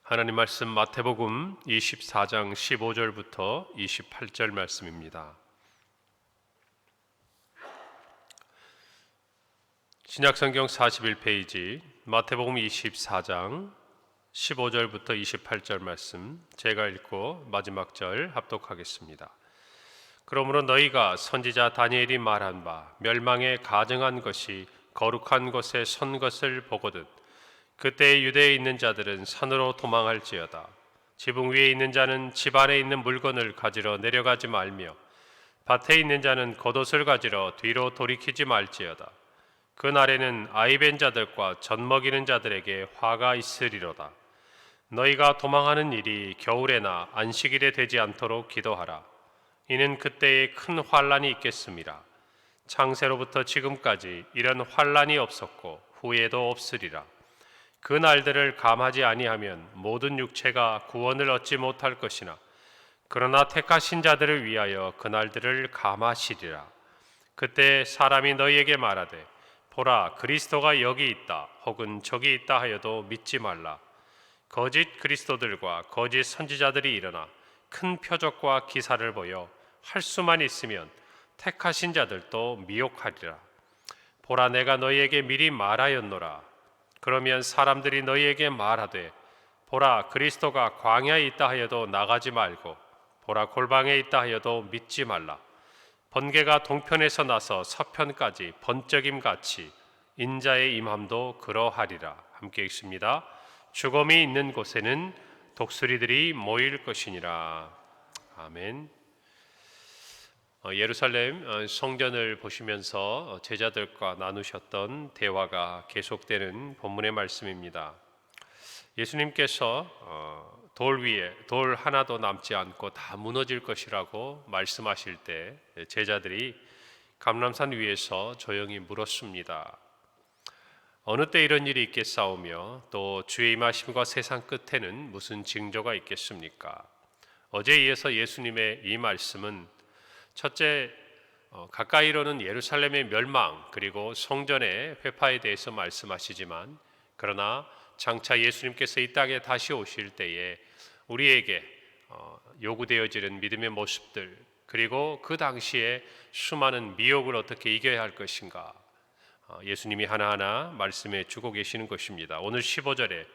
하나님 말씀 마태복음 24장 15절부터 28절 말씀입니다. 신약성경 41페이지 마태복음 24장 15절부터 28절 말씀 제가 읽고 마지막 절 합독하겠습니다. 그러므로 너희가 선지자 다니엘이 말한 바 멸망에 가증한 것이 거룩한 곳에 선 것을 보거든 그때 유대에 있는 자들은 산으로 도망할지어다. 지붕 위에 있는 자는 집 안에 있는 물건을 가지러 내려가지 말며 밭에 있는 자는 겉옷을 가지러 뒤로 돌이키지 말지어다. 그 날에는 아이벤 자들과 젖먹이는 자들에게 화가 있으리로다. 너희가 도망하는 일이 겨울에나 안식일에 되지 않도록 기도하라. 이는 그때에 큰 환란이 있겠음이라. 창세로부터 지금까지 이런 환란이 없었고 후에도 없으리라. 그 날들을 감하지 아니하면 모든 육체가 구원을 얻지 못할 것이나 그러나 택하신 자들을 위하여 그 날들을 감하시리라. 그때 사람이 너희에게 말하되 보라 그리스도가 여기 있다 혹은 저기 있다 하여도 믿지 말라. 거짓 그리스도들과 거짓 선지자들이 일어나 큰 표적과 기사를 보여 할 수만 있으면 택하신 자들도 미혹하리라. 보라 내가 너희에게 미리 말하였노라. 그러면 사람들이 너희에게 말하되 보라 그리스도가 광야에 있다 하여도 나가지 말고 보라 골방에 있다 하여도 믿지 말라. 번개가 동편에서 나서 서편까지 번쩍임같이 인자의 임함도 그러하리라. 함께 읽습니다. 죽음이 있는 곳에는 독수리들이 모일 것이니라. 아멘. 예루살렘 성전을 보시면서 제자들과 나누셨던 대화가 계속되는 본문의 말씀입니다. 예수님께서 돌 위에 돌 하나도 남지 않고 다 무너질 것이라고 말씀하실 때 제자들이 감람산 위에서 조용히 물었습니다. 어느 때 이런 일이 있겠사오며 또 주의 임하심과 세상 끝에는 무슨 징조가 있겠습니까? 어제에 이어서 예수님의 이 말씀은 첫째, 가까이로는 예루살렘의 멸망 그리고 성전의 회파에 대해서 말씀하시지만 그러나 장차 예수님께서 이 땅에 다시 오실 때에 우리에게 요구되어지는 믿음의 모습들 그리고 그 당시에 수많은 미혹을 어떻게 이겨야 할 것인가 예수님이 하나하나 말씀해 주고 계시는 것입니다. 오늘 15절에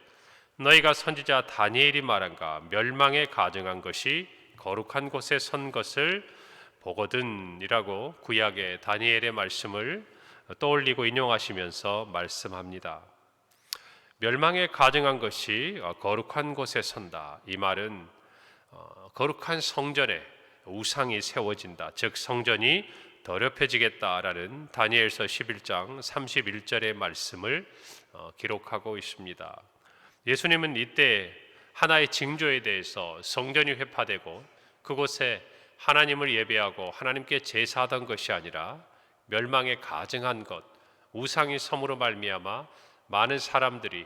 너희가 선지자 다니엘이 말한가 멸망에 가증한 것이 거룩한 곳에 선 것을 보거든이라고 구약의 다니엘의 말씀을 떠올리고 인용하시면서 말씀합니다. 멸망에 가증한 것이 거룩한 곳에 선다. 이 말은 거룩한 성전에 우상이 세워진다. 즉 성전이 더럽혀지겠다라는 다니엘서 11장 31절의 말씀을 기록하고 있습니다. 예수님은 이때 하나의 징조에 대해서 성전이 회파되고 그곳에 하나님을 예배하고 하나님께 제사하던 것이 아니라 멸망에 가증한 것, 우상이 섬으로 말미암아 많은 사람들이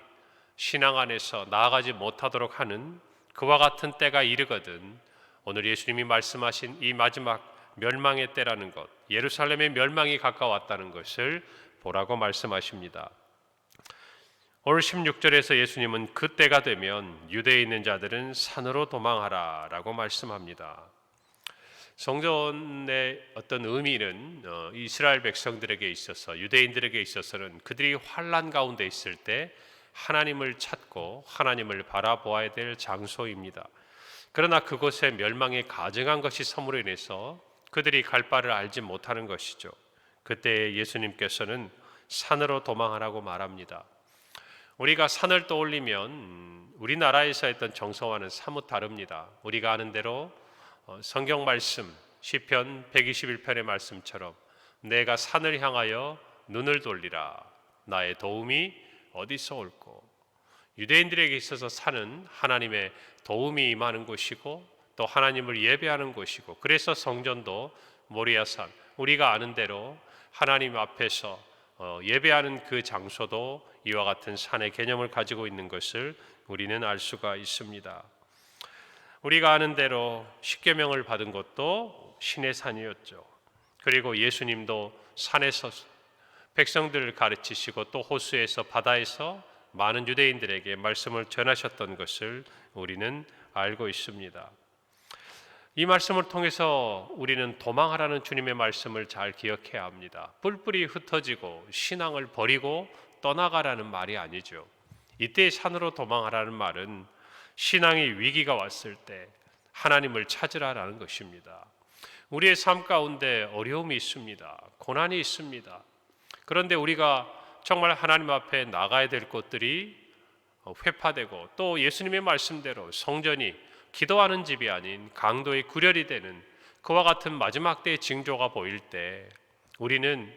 신앙 안에서 나아가지 못하도록 하는 그와 같은 때가 이르거든 오늘 예수님이 말씀하신 이 마지막 멸망의 때라는 것, 예루살렘의 멸망이 가까웠다는 것을 보라고 말씀하십니다. 오늘 16절에서 예수님은 그 때가 되면 유대에 있는 자들은 산으로 도망하라 라고 말씀합니다. 성전의 어떤 의미는 이스라엘 백성들에게 있어서 유대인들에게 있어서는 그들이 환난 가운데 있을 때 하나님을 찾고 하나님을 바라보아야 될 장소입니다. 그러나 그곳에 멸망에 가증한 것이 섬으로 인해서 그들이 갈 바를 알지 못하는 것이죠. 그때 예수님께서는 산으로 도망하라고 말합니다. 우리가 산을 떠올리면 우리나라에서 했던 정서와는 사뭇 다릅니다. 우리가 아는 대로 성경 말씀 시편 121편의 말씀처럼 내가 산을 향하여 눈을 돌리라 나의 도움이 어디서 올꼬. 유대인들에게 있어서 산은 하나님의 도움이 임하는 곳이고 또 하나님을 예배하는 곳이고 그래서 성전도 모리아산 우리가 아는 대로 하나님 앞에서 예배하는 그 장소도 이와 같은 산의 개념을 가지고 있는 것을 우리는 알 수가 있습니다. 우리가 아는 대로 십계명을 받은 것도 신의 산이었죠. 그리고 예수님도 산에서 백성들을 가르치시고 또 호수에서 바다에서 많은 유대인들에게 말씀을 전하셨던 것을 우리는 알고 있습니다. 이 말씀을 통해서 우리는 도망하라는 주님의 말씀을 잘 기억해야 합니다. 뿔뿔이 흩어지고 신앙을 버리고 떠나가라는 말이 아니죠. 이때 산으로 도망하라는 말은 신앙의 위기가 왔을 때 하나님을 찾으라라는 것입니다. 우리의 삶 가운데 어려움이 있습니다. 고난이 있습니다. 그런데 우리가 정말 하나님 앞에 나가야 될 것들이 회파되고 또 예수님의 말씀대로 성전이 기도하는 집이 아닌 강도의 구렬이 되는 그와 같은 마지막 때의 징조가 보일 때 우리는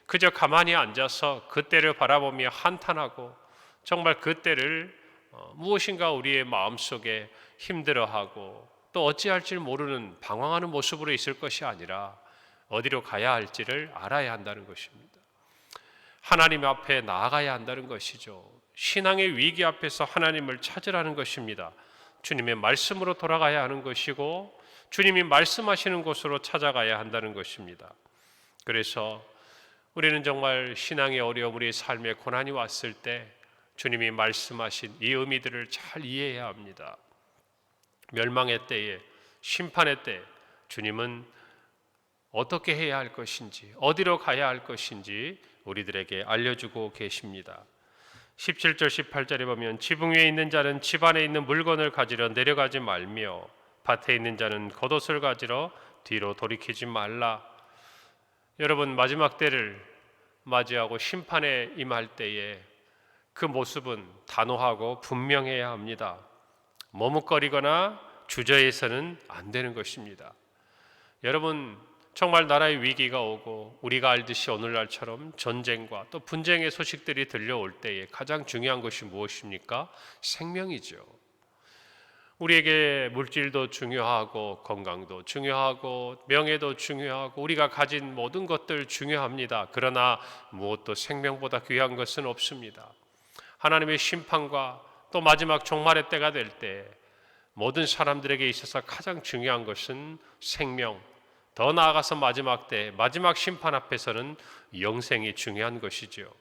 그저 가만히 앉아서 그때를 바라보며 한탄하고 정말 그때를 무엇인가 우리의 마음속에 힘들어하고 또 어찌할지 모르는 방황하는 모습으로 있을 것이 아니라 어디로 가야 할지를 알아야 한다는 것입니다. 하나님 앞에 나아가야 한다는 것이죠. 신앙의 위기 앞에서 하나님을 찾으라는 것입니다. 주님의 말씀으로 돌아가야 하는 것이고 주님이 말씀하시는 곳으로 찾아가야 한다는 것입니다. 그래서 우리는 정말 신앙의 어려움, 우리의 삶에 고난이 왔을 때 주님이 말씀하신 이 의미들을 잘 이해해야 합니다. 멸망의 때에, 심판의 때 주님은 어떻게 해야 할 것인지, 어디로 가야 할 것인지 우리들에게 알려주고 계십니다. 17절 18절에 보면 지붕 위에 있는 자는 집 안에 있는 물건을 가지러 내려가지 말며 밭에 있는 자는 겉옷을 가지러 뒤로 돌이키지 말라. 여러분, 마지막 때를 맞이하고 심판에 임할 때에 그 모습은 단호하고 분명해야 합니다. 머뭇거리거나 주저해서는 안 되는 것입니다. 여러분, 정말 나라의 위기가 오고 우리가 알듯이 오늘날처럼 전쟁과 또 분쟁의 소식들이 들려올 때에 가장 중요한 것이 무엇입니까? 생명이죠. 우리에게 물질도 중요하고 건강도 중요하고 명예도 중요하고 우리가 가진 모든 것들 중요합니다. 그러나 무엇도 생명보다 귀한 것은 없습니다. 하나님의 심판과 또 마지막 종말의 때가 될 때 모든 사람들에게 있어서 가장 중요한 것은 생명, 더 나아가서 마지막 때, 마지막 심판 앞에서는 영생이 중요한 것이죠.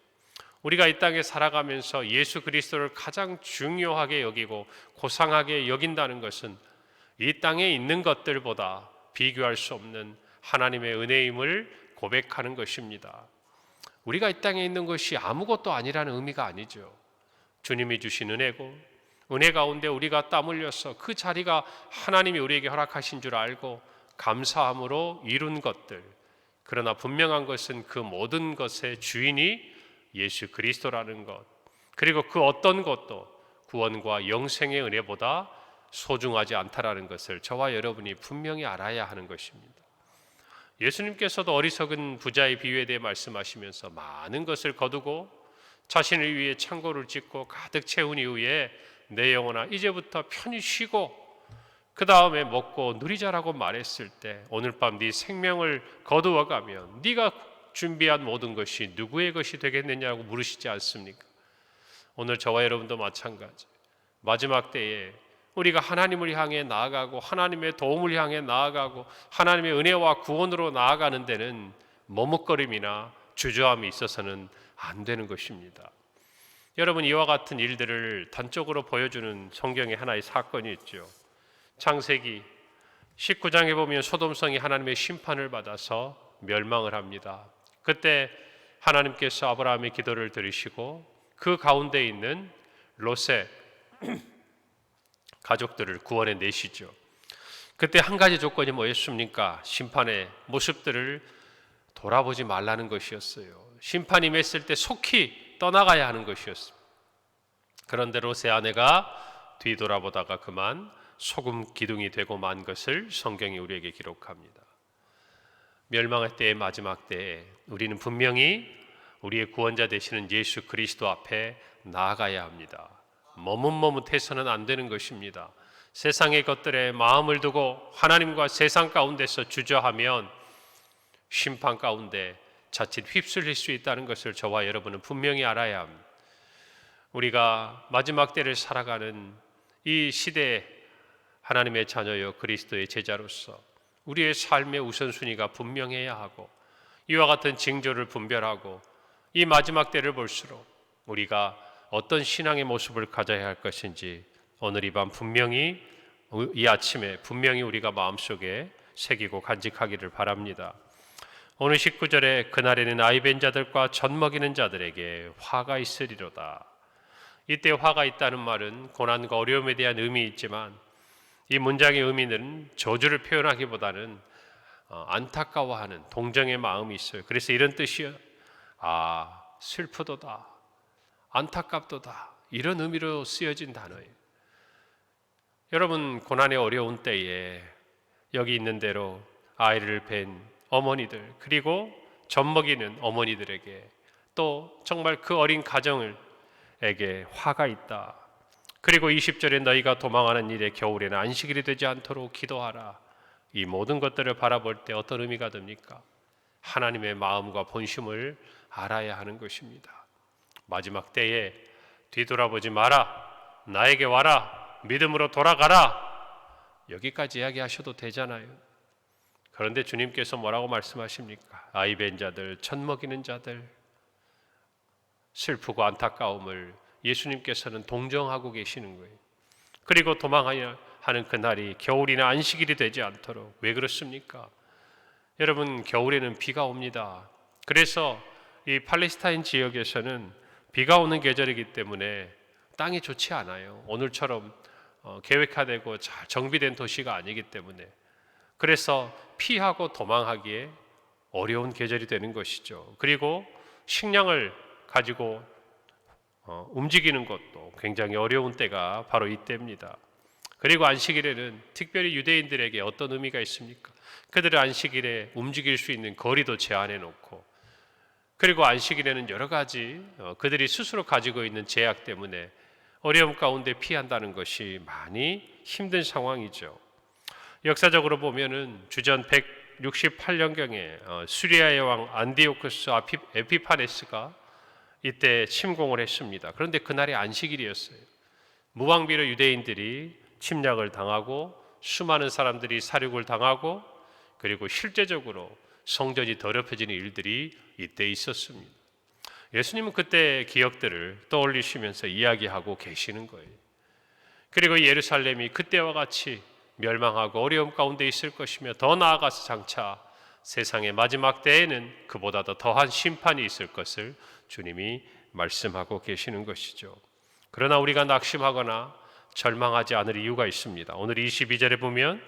우리가 이 땅에 살아가면서 예수 그리스도를 가장 중요하게 여기고 고상하게 여긴다는 것은 이 땅에 있는 것들보다 비교할 수 없는 하나님의 은혜임을 고백하는 것입니다. 우리가 이 땅에 있는 것이 아무것도 아니라는 의미가 아니죠. 주님이 주신 은혜고 은혜 가운데 우리가 땀 흘려서 그 자리가 하나님이 우리에게 허락하신 줄 알고 감사함으로 이룬 것들, 그러나 분명한 것은 그 모든 것의 주인이 예수 그리스도라는 것, 그리고 그 어떤 것도 구원과 영생의 은혜보다 소중하지 않다라는 것을 저와 여러분이 분명히 알아야 하는 것입니다. 예수님께서도 어리석은 부자의 비유에 대해 말씀하시면서 많은 것을 거두고 자신을 위해 창고를 짓고 가득 채운 이후에 내 영혼아 이제부터 편히 쉬고 그 다음에 먹고 누리자라고 말했을 때 오늘 밤 네 생명을 거두어가면 네가 준비한 모든 것이 누구의 것이 되겠느냐고 물으시지 않습니까? 오늘 저와 여러분도 마찬가지. 마지막 때에 우리가 하나님을 향해 나아가고 하나님의 도움을 향해 나아가고 하나님의 은혜와 구원으로 나아가는 데는 머뭇거림이나 주저함이 있어서는 안 되는 것입니다. 여러분, 이와 같은 일들을 단적으로 보여주는 성경에 하나의 사건이 있죠. 창세기 19장에 보면 소돔성이 하나님의 심판을 받아서 멸망을 합니다. 그때 하나님께서 아브라함의 기도를 들으시고 그 가운데 있는 롯의 가족들을 구원해 내시죠. 그때 한 가지 조건이 뭐였습니까? 심판의 모습들을 돌아보지 말라는 것이었어요. 심판이 임했을 때 속히 떠나가야 하는 것이었습니다. 그런데 롯의 아내가 뒤돌아보다가 그만 소금 기둥이 되고 만 것을 성경이 우리에게 기록합니다. 멸망의 때의 마지막 때에 우리는 분명히 우리의 구원자 되시는 예수 그리스도 앞에 나아가야 합니다. 머뭇머뭇해서는 안 되는 것입니다. 세상의 것들에 마음을 두고 하나님과 세상 가운데서 주저하면 심판 가운데 자칫 휩쓸릴 수 있다는 것을 저와 여러분은 분명히 알아야 합니다. 우리가 마지막 때를 살아가는 이 시대에 하나님의 자녀여 그리스도의 제자로서 우리의 삶의 우선순위가 분명해야 하고 이와 같은 징조를 분별하고 이 마지막 때를 볼수록 우리가 어떤 신앙의 모습을 가져야 할 것인지 오늘 이 밤 분명히, 이 아침에 분명히 우리가 마음속에 새기고 간직하기를 바랍니다. 오늘 19절에 그날에는 아이벤 자들과 젖먹이는 자들에게 화가 있으리로다. 이때 화가 있다는 말은 고난과 어려움에 대한 의미 있지만 이 문장의 의미는 저주를 표현하기보다는 안타까워하는 동정의 마음이 있어요. 그래서 이런 뜻이요, 슬프도다, 안타깝도다, 이런 의미로 쓰여진 단어예요. 여러분, 고난의 어려운 때에 여기 있는 대로 아이를 뵌 어머니들, 그리고 젖먹이는 어머니들에게, 또 정말 그 어린 가정에게 화가 있다. 그리고 20절에 너희가 도망하는 일에 겨울에는 안식일이 되지 않도록 기도하라. 이 모든 것들을 바라볼 때 어떤 의미가 됩니까? 하나님의 마음과 본심을 알아야 하는 것입니다. 마지막 때에 뒤돌아보지 마라, 나에게 와라, 믿음으로 돌아가라, 여기까지 이야기하셔도 되잖아요. 그런데 주님께서 뭐라고 말씀하십니까? 아이벤 자들, 젖먹이는 자들, 슬프고 안타까움을 예수님께서는 동정하고 계시는 거예요. 그리고 도망하는 그날이 겨울이나 안식일이 되지 않도록. 왜 그렇습니까? 여러분, 겨울에는 비가 옵니다. 그래서 이 팔레스타인 지역에서는 비가 오는 계절이기 때문에 땅이 좋지 않아요. 오늘처럼 계획화되고 잘 정비된 도시가 아니기 때문에. 그래서 피하고 도망하기에 어려운 계절이 되는 것이죠. 그리고 식량을 가지고 움직이는 것도 굉장히 어려운 때가 바로 이때입니다. 그리고 안식일에는 특별히 유대인들에게 어떤 의미가 있습니까? 그들의 안식일에 움직일 수 있는 거리도 제한해 놓고, 그리고 안식일에는 여러 가지 그들이 스스로 가지고 있는 제약 때문에 어려움 가운데 피한다는 것이 많이 힘든 상황이죠. 역사적으로 보면은 주전 168년경에 수리아의 왕 안디오쿠스 에피파네스가 이때 침공을 했습니다. 그런데 그날이 안식일이었어요. 무방비로 유대인들이 침략을 당하고 수많은 사람들이 살육을 당하고, 그리고 실제적으로 성전이 더럽혀지는 일들이 이때 있었습니다. 예수님은 그때 기억들을 떠올리시면서 이야기하고 계시는 거예요. 그리고 예루살렘이 그때와 같이 멸망하고 어려움 가운데 있을 것이며, 더 나아가서 장차 세상의 마지막 때에는 그보다 더한 심판이 있을 것을 주님이 말씀하고 계시는 것이죠. 그러나 우리가 낙심하거나 절망하지 않을 이유가 있습니다. 오늘 22절에 보면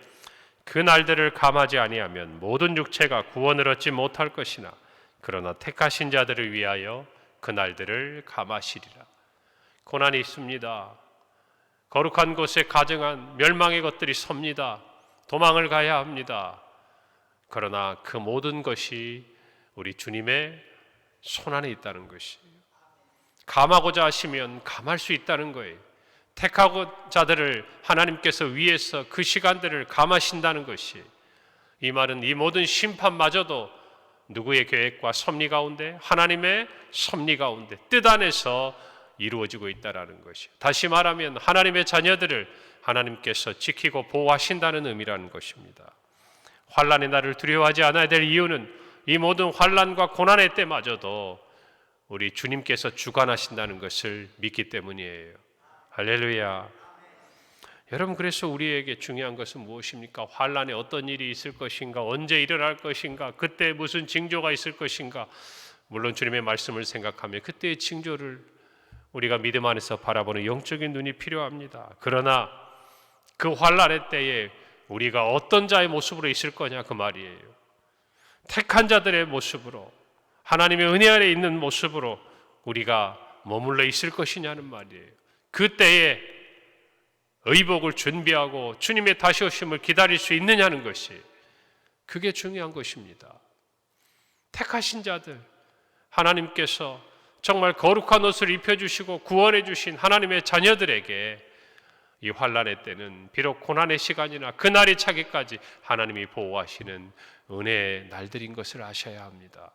그 날들을 감하지 아니하면 모든 육체가 구원을 얻지 못할 것이나 그러나 택하신 자들을 위하여 그 날들을 감하시리라. 고난이 있습니다. 거룩한 곳에 가증한 멸망의 것들이 섭니다. 도망을 가야 합니다. 그러나 그 모든 것이 우리 주님의 손안에 있다는 것이에요. 감하고자 하시면 감할 수 있다는 거예요. 택하고 자들을 하나님께서 위에서 그 시간들을 감하신다는 것이, 이 말은 이 모든 심판마저도 누구의 계획과 섭리 가운데, 하나님의 섭리 가운데 뜻 안에서 이루어지고 있다는 것이에요. 다시 말하면 하나님의 자녀들을 하나님께서 지키고 보호하신다는 의미라는 것입니다. 환난의 날을 두려워하지 않아야 될 이유는 이 모든 환난과 고난의 때마저도 우리 주님께서 주관하신다는 것을 믿기 때문이에요. 할렐루야. 여러분, 그래서 우리에게 중요한 것은 무엇입니까? 환난에 어떤 일이 있을 것인가? 언제 일어날 것인가? 그때 무슨 징조가 있을 것인가? 물론 주님의 말씀을 생각하며 그때의 징조를 우리가 믿음 안에서 바라보는 영적인 눈이 필요합니다. 그러나 그 환난의 때에 우리가 어떤 자의 모습으로 있을 거냐, 그 말이에요. 택한 자들의 모습으로, 하나님의 은혜 아래 있는 모습으로 우리가 머물러 있을 것이냐는 말이에요. 그때에 의복을 준비하고 주님의 다시 오심을 기다릴 수 있느냐는 것이, 그게 중요한 것입니다. 택하신 자들, 하나님께서 정말 거룩한 옷을 입혀주시고 구원해 주신 하나님의 자녀들에게 이 환난의 때는 비록 고난의 시간이나 그날이 차기까지 하나님이 보호하시는 은혜의 날들인 것을 아셔야 합니다.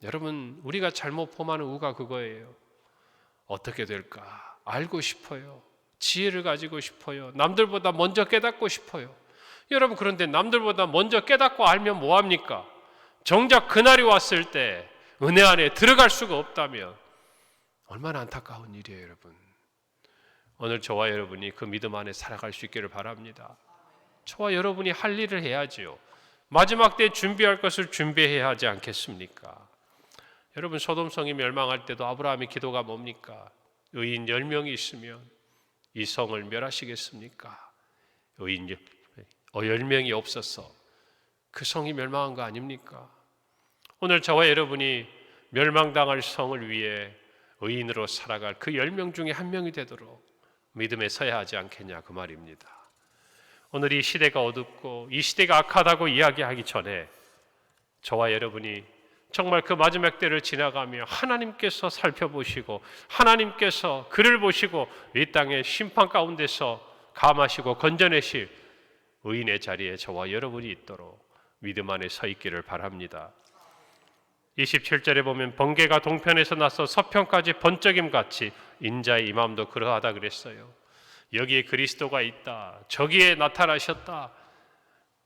여러분, 우리가 잘못 범하는 우가 그거예요. 어떻게 될까 알고 싶어요. 지혜를 가지고 싶어요. 남들보다 먼저 깨닫고 싶어요. 여러분, 그런데 남들보다 먼저 깨닫고 알면 뭐합니까? 정작 그날이 왔을 때 은혜 안에 들어갈 수가 없다면 얼마나 안타까운 일이에요, 여러분. 오늘 저와 여러분이 그 믿음 안에 살아갈 수 있기를 바랍니다. 저와 여러분이 할 일을 해야지요. 마지막 때 준비할 것을 준비해야 하지 않겠습니까? 여러분, 소돔성이 멸망할 때도 아브라함의 기도가 뭡니까? 의인 10명이 있으면 이 성을 멸하시겠습니까? 의인 10명이 없어서 그 성이 멸망한 거 아닙니까? 오늘 저와 여러분이 멸망당할 성을 위해 의인으로 살아갈 그 10명 중에 한 명이 되도록 믿음에 서야 하지 않겠냐, 그 말입니다. 오늘 이 시대가 어둡고 이 시대가 악하다고 이야기하기 전에 저와 여러분이 정말 그 마지막 때를 지나가며 하나님께서 살펴보시고 하나님께서 그를 보시고 이 땅의 심판 가운데서 감하시고 건져내실 의인의 자리에 저와 여러분이 있도록 믿음 안에 서 있기를 바랍니다. 27절에 보면 번개가 동편에서 나서 서편까지 번쩍임같이 인자의 임함도 그러하다 그랬어요. 여기에 그리스도가 있다, 저기에 나타나셨다.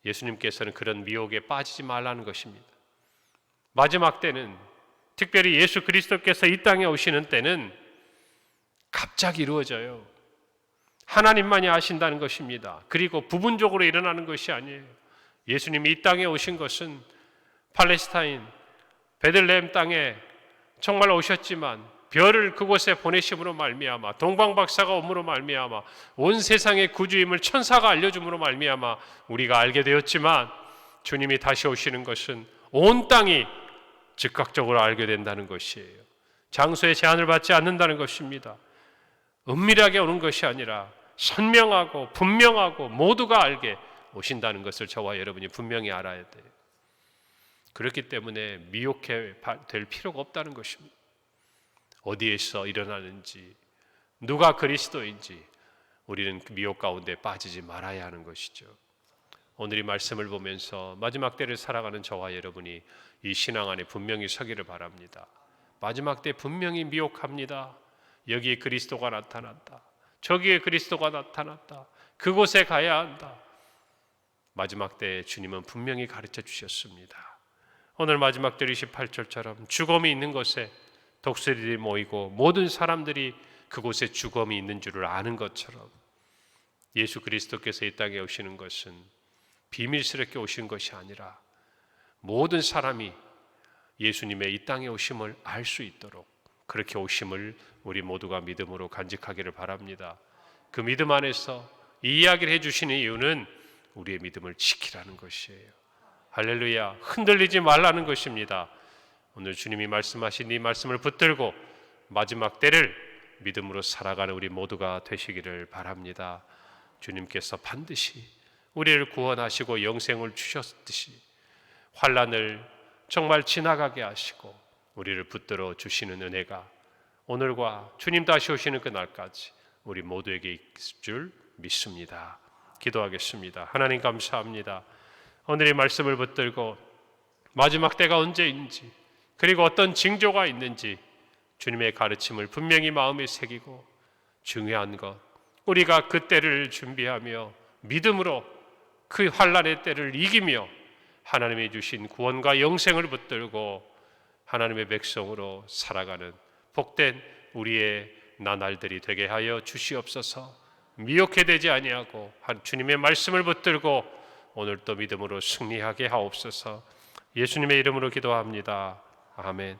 예수님께서는 그런 미혹에 빠지지 말라는 것입니다. 마지막 때는, 특별히 예수 그리스도께서 이 땅에 오시는 때는 갑자기 이루어져요. 하나님만이 아신다는 것입니다. 그리고 부분적으로 일어나는 것이 아니에요. 예수님이 이 땅에 오신 것은 팔레스타인 베들레헴 땅에 정말 오셨지만 별을 그곳에 보내심으로 말미암아, 동방박사가 옴으로 말미암아, 온 세상의 구주임을 천사가 알려줌으로 말미암아 우리가 알게 되었지만, 주님이 다시 오시는 것은 온 땅이 즉각적으로 알게 된다는 것이에요. 장소에 제한을 받지 않는다는 것입니다. 은밀하게 오는 것이 아니라 선명하고 분명하고 모두가 알게 오신다는 것을 저와 여러분이 분명히 알아야 돼요. 그렇기 때문에 미혹해 될 필요가 없다는 것입니다. 어디에서 일어나는지, 누가 그리스도인지 우리는 그 미혹 가운데 빠지지 말아야 하는 것이죠. 오늘 이 말씀을 보면서 마지막 때를 살아가는 저와 여러분이 이 신앙 안에 분명히 서기를 바랍니다. 마지막 때 분명히 미혹합니다. 여기에 그리스도가 나타났다, 저기에 그리스도가 나타났다, 그곳에 가야 한다. 마지막 때 주님은 분명히 가르쳐 주셨습니다. 오늘 마지막 때 28절처럼 죽음이 있는 곳에 독수리들이 모이고 모든 사람들이 그곳에 죽음이 있는 줄을 아는 것처럼, 예수 그리스도께서 이 땅에 오시는 것은 비밀스럽게 오신 것이 아니라 모든 사람이 예수님의 이 땅에 오심을 알 수 있도록 그렇게 오심을 우리 모두가 믿음으로 간직하기를 바랍니다. 그 믿음 안에서 이 이야기를 해주시는 이유는 우리의 믿음을 지키라는 것이에요. 할렐루야. 흔들리지 말라는 것입니다. 오늘 주님이 말씀하신 이 말씀을 붙들고 마지막 때를 믿음으로 살아가는 우리 모두가 되시기를 바랍니다. 주님께서 반드시 우리를 구원하시고 영생을 주셨듯이 환난을 정말 지나가게 하시고 우리를 붙들어 주시는 은혜가 오늘과 주님 다시 오시는 그날까지 우리 모두에게 있을 줄 믿습니다. 기도하겠습니다. 하나님 감사합니다. 오늘의 말씀을 붙들고 마지막 때가 언제인지, 그리고 어떤 징조가 있는지 주님의 가르침을 분명히 마음에 새기고, 중요한 것, 우리가 그 때를 준비하며 믿음으로 그 환난의 때를 이기며 하나님이 주신 구원과 영생을 붙들고 하나님의 백성으로 살아가는 복된 우리의 나날들이 되게 하여 주시옵소서. 미혹해 되지 아니하고 주님의 말씀을 붙들고 오늘 또 믿음으로 승리하게 하옵소서. 예수님의 이름으로 기도합니다. 아멘.